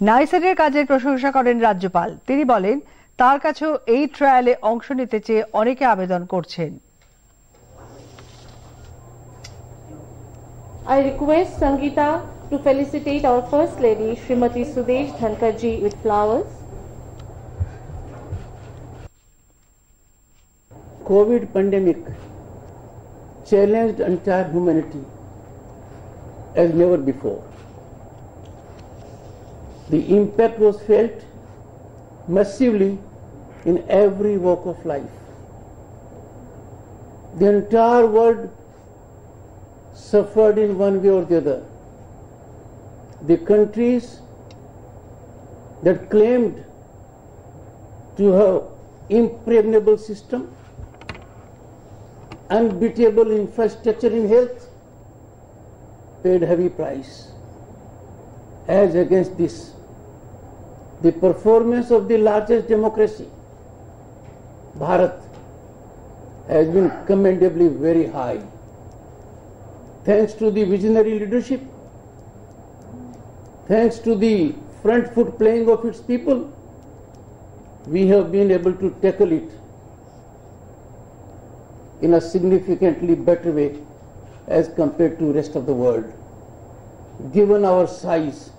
নাইসারের কাজের প্রশংসা করেন রাজ্যপাল। তিনি বলেন তার কাছেও এই ট্রায়ালে অংশ নিতে চেয়ে অনেকে আবেদন করছেন। I request Sangeeta to felicitate our First Lady, Srimati Sudesh Dhankarji, with flowers. COVID pandemic challenged entire humanity as never before. The impact was felt massively in every walk of life. The entire world suffered in one way or the other. The countries that claimed to have impregnable system, unbeatable infrastructure in health, paid heavy price. As against this, the performance of the largest democracy, Bharat, has been commendably very high. Thanks to the visionary leadership, thanks to the front foot playing of its people, we have been able to tackle it in a significantly better way as compared to rest of the world. Given our size,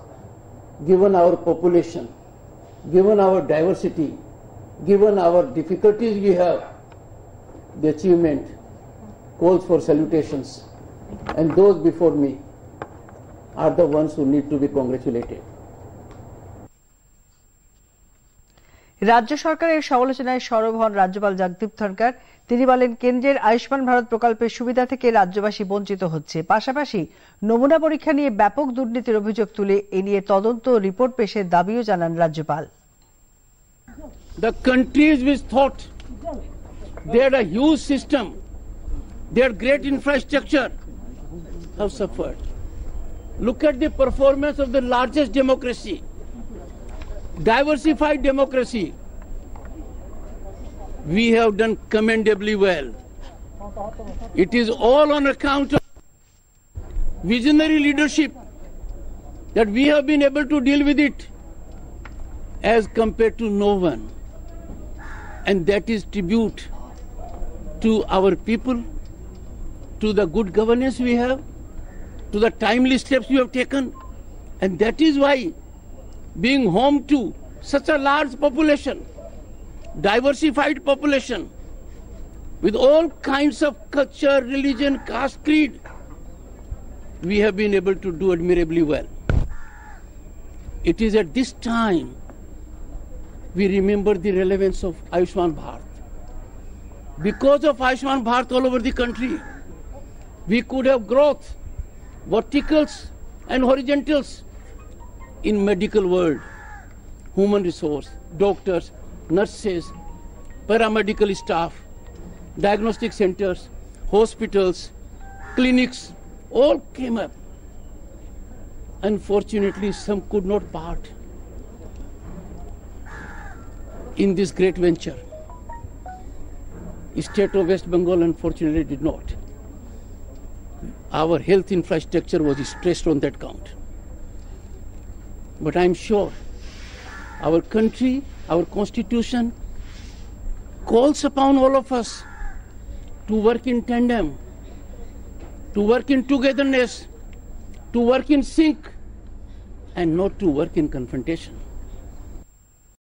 given our population, given our diversity, given our difficulties we have, the achievement calls for salutations, and those before me are the ones who need to be congratulated. রাজ্য সরকারের সমালোচনায় সরব হন রাজ্যপাল জগদীপ ধনখড়। তিনি বলেন কেন্দ্রের আয়ুষ্মান ভারত প্রকল্পের সুবিধা থেকে রাজ্যবাসী বঞ্চিত হচ্ছে। পাশাপাশি নমুনা পরীক্ষা নিয়ে ব্যাপক দুর্নীতির অভিযোগ তুলে এ নিয়ে তদন্ত রিপোর্ট পেশের দাবিও জানান রাজ্যপাল। The countries which thought they had a huge system, they had great infrastructure, have suffered. Look at the performance of the largest democracy, diversified democracy. We have done commendably well. It is all on account of visionary leadership that we have been able to deal with it as compared to no one. And that is tribute to our people, to the good governance we have, to the timely steps we have taken. And that is why, being home to such a large population, diversified population, with all kinds of culture, religion, caste, creed, we have been able to do admirably well. It is at this time we remember the relevance of Ayushman Bharat. Because of Ayushman Bharat all over the country, we could have growth, verticals and horizontals in medical world, human resource, doctors, nurses, paramedical staff, diagnostic centers, hospitals, clinics, all came up. Unfortunately, some could not part in this great venture. State of West Bengal unfortunately did not. Our health infrastructure was stressed on that count. But I am sure our country, our constitution calls upon all of us to work in tandem, to work in togetherness, to work in sync, and not to work in confrontation.